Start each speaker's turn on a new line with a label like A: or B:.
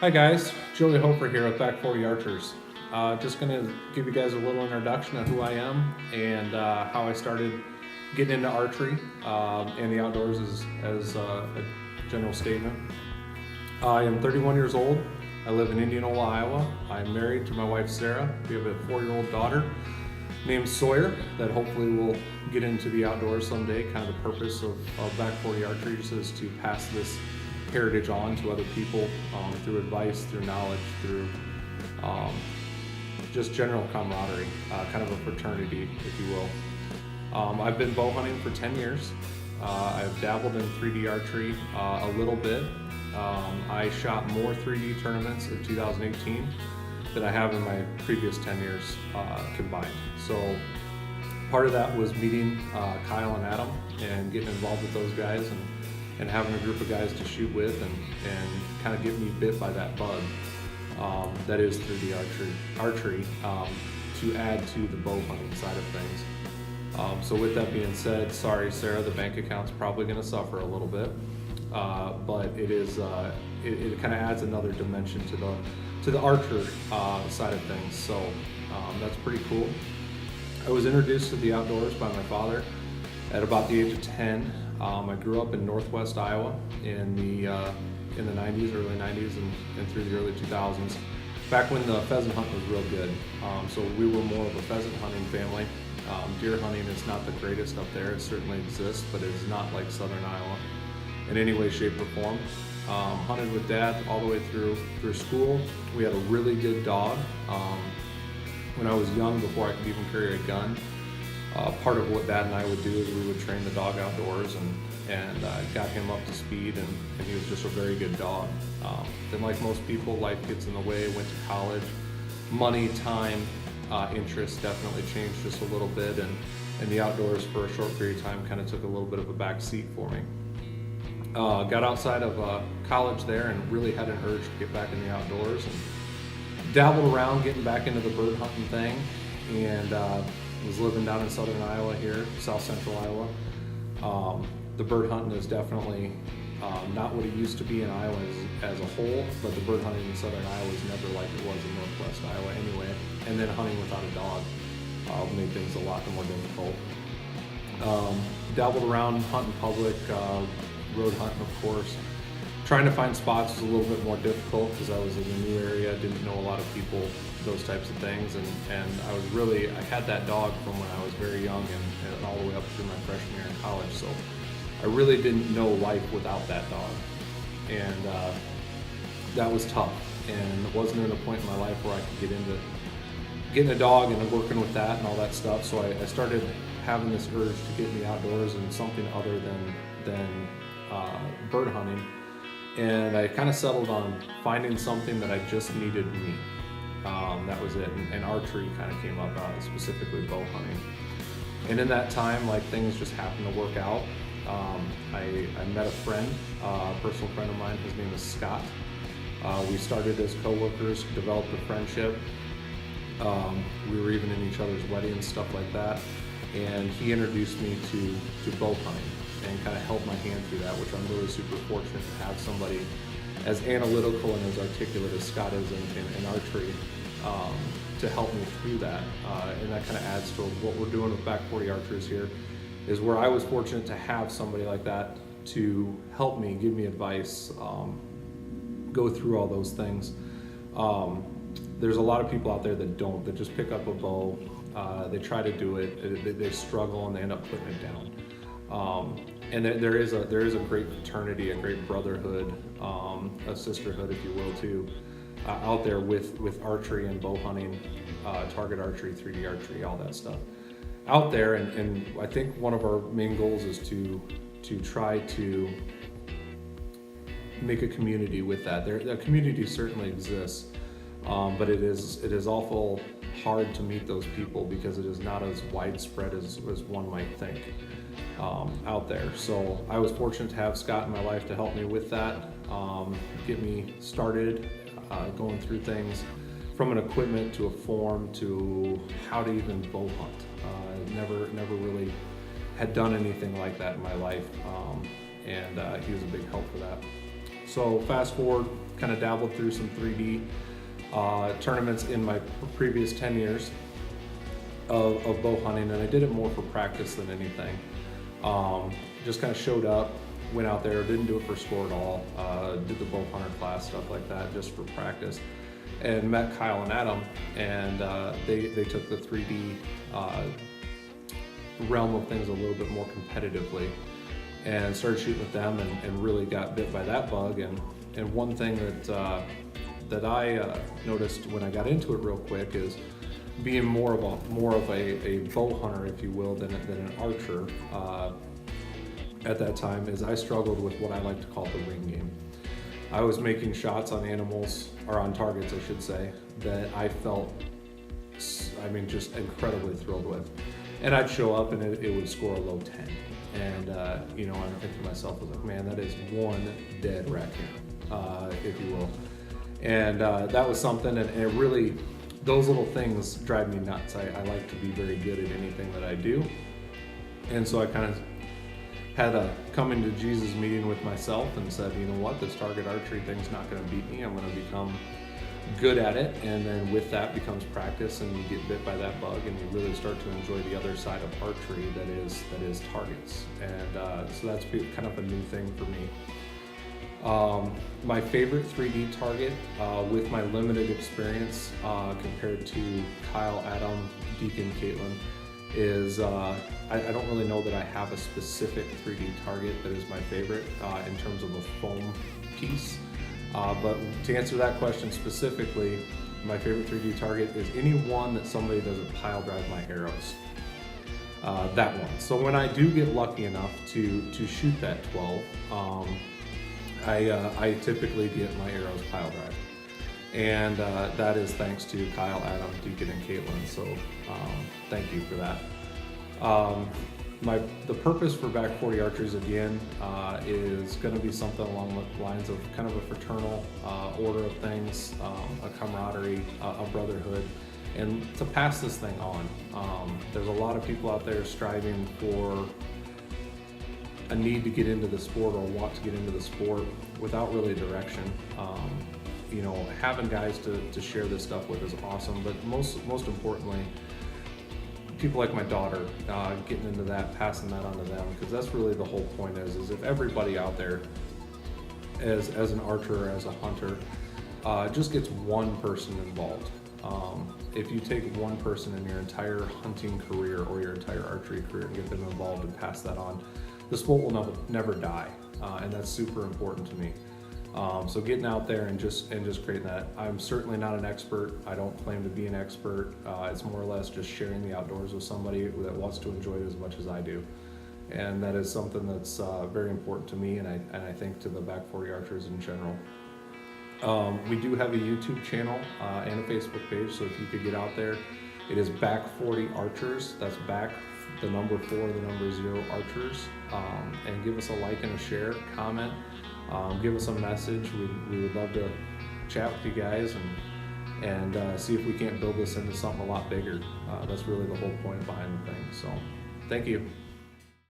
A: Hi guys, Joey Hofer here with Back 40 Archers. Just going to give you guys a little introduction of who I am and how I started getting into archery and the outdoors as a general statement. I am 31 years old. I live in Indianola, Iowa. I'm married to my wife Sarah. We have a 4-year-old daughter named Sawyer that hopefully will get into the outdoors someday. Kind of the purpose of Back 40 Archery is to pass this heritage on to other people through advice, through knowledge, through just general camaraderie, kind of a fraternity, if you will. I've been bow hunting for 10 years. I've dabbled in 3D archery a little bit. I shot more 3D tournaments in 2018 than I have in my previous 10 years combined. So part of that was meeting Kyle and Adam and getting involved with those guys and having a group of guys to shoot with and kind of get me bit by that bug that is 3D archery to add to the bow hunting side of things. So with that being said, sorry Sarah, the bank account's probably going to suffer a little bit, but it is it kind of adds another dimension to the archer side of things. So that's pretty cool. I was introduced to the outdoors by my father at about the age of 10. I grew up in northwest Iowa in the 90s, early 90s, and through the early 2000s, back when the pheasant hunt was real good. So we were more of a pheasant hunting family. Deer hunting is not the greatest up there. It certainly exists, but it is not like southern Iowa in any way, shape, or form. Hunted with Dad all the way through school. We had a really good dog. When I was young, before I could even carry a gun, part of what Dad and I would do is we would train the dog outdoors and got him up to speed, and he was just a very good dog. Then like most people, life gets in the way, went to college, money, time, interests definitely changed just a little bit, and the outdoors for a short period of time kind of took a little bit of a back seat for me. Got outside of college there and really had an urge to get back in the outdoors and dabbled around getting back into the bird hunting thing, and was living down in southern Iowa here, south central Iowa. The bird hunting is definitely not what it used to be in Iowa as a whole, but the bird hunting in southern Iowa is never like it was in northwest Iowa anyway. And then hunting without a dog made things a lot more difficult. Dabbled around hunting public, road hunting of course. Trying to find spots was a little bit more difficult because I was in a new area, didn't know a lot of people, those types of things, and I had that dog from when I was very young and all the way up through my freshman year in college, so I really didn't know life without that dog, and that was tough, and it wasn't at a point in my life where I could get into getting a dog and working with that and all that stuff, so I started having this urge to get in the outdoors and something other than bird hunting. And I kind of settled on finding something that I just needed me. That was it. And archery kind of came up, specifically bow hunting. And in that time, like things just happened to work out. I met a friend, a personal friend of mine. His name is Scott. We started as co-workers, developed a friendship. We were even in each other's weddings, stuff like that. And he introduced me to bow hunting and kind of held my hand through that, which I'm really super fortunate to have somebody as analytical and as articulate as Scott is in archery to help me through that. And that kind of adds to what we're doing with Back 40 Archers here, is where I was fortunate to have somebody like that to help me, give me advice, go through all those things. There's a lot of people out there that just pick up a bow, they try to do it, they struggle and they end up putting it down. And there is a great fraternity, a great brotherhood, a sisterhood, if you will, too, out there with archery and bow hunting, target archery, 3D archery, all that stuff out there. And I think one of our main goals is to try to make a community with that. The community certainly exists, but it is awful hard to meet those people because it is not as widespread as one might think. Out there. So I was fortunate to have Scott in my life to help me with that, get me started, going through things from an equipment to a form to how to even bow hunt. Never really had done anything like that in my life, and he was a big help for that. So fast forward, kind of dabbled through some 3D tournaments in my previous 10 years of bow hunting, and I did it more for practice than anything. Just kind of showed up, went out there, didn't do it for score at all, did the bow hunter class, stuff like that, just for practice, and met Kyle and Adam, and they took the 3D realm of things a little bit more competitively, and started shooting with them, and really got bit by that bug. And one thing that I noticed when I got into it real quick is being more of a bow hunter, if you will, than an archer. At that time, is I struggled with what I like to call the ring game. I was making shots on animals, or on targets, I should say, that I felt, just incredibly thrilled with. And I'd show up and it would score a low 10. And, I'm thinking to myself, I was like, man, that is one dead raccoon, if you will. And that was something, and it really, those little things drive me nuts. I like to be very good at anything that I do. And so I kind of had a coming to Jesus meeting with myself and said, you know what, this target archery thing's not going to beat me. I'm going to become good at it, and then with that becomes practice, and you get bit by that bug, and you really start to enjoy the other side of archery that is targets. And so that's kind of a new thing for me. My favorite 3D target, with my limited experience compared to Kyle, Adam, Deacon, Caitlin, is I don't really know that I have a specific 3D target that is my favorite in terms of a foam piece. But to answer that question specifically, my favorite 3D target is any one that somebody doesn't pile drive my arrows. That one. So when I do get lucky enough to shoot that 12, I typically get my arrows pile drive. And that is thanks to Kyle, Adam, Deacon, and Caitlin. So thank you for that. The purpose for Back 40 Archers again is going to be something along the lines of kind of a fraternal order of things, a camaraderie, a brotherhood, and to pass this thing on. There's a lot of people out there striving for a need to get into the sport or want to get into the sport without really direction. Having guys to share this stuff with is awesome, but most importantly, people like my daughter, getting into that, passing that on to them, because that's really the whole point is if everybody out there as an archer or as a hunter just gets one person involved. If you take one person in your entire hunting career or your entire archery career and get them involved and pass that on, the sport will never die, and that's super important to me. So getting out there and just creating that. I'm certainly not an expert. I don't claim to be an expert. It's more or less just sharing the outdoors with somebody that wants to enjoy it as much as I do. And that is something that's very important to me, and I think to the Back 40 Archers in general. We do have a YouTube channel and a Facebook page, so if you could get out there, it is Back 40 Archers. That's back, the number 4, the number 0 Archers. And give us a like and a share, comment. Give us a message. We would love to chat with you guys and see if we can't build this into something a lot bigger. That's really the whole point behind the thing. So, thank you.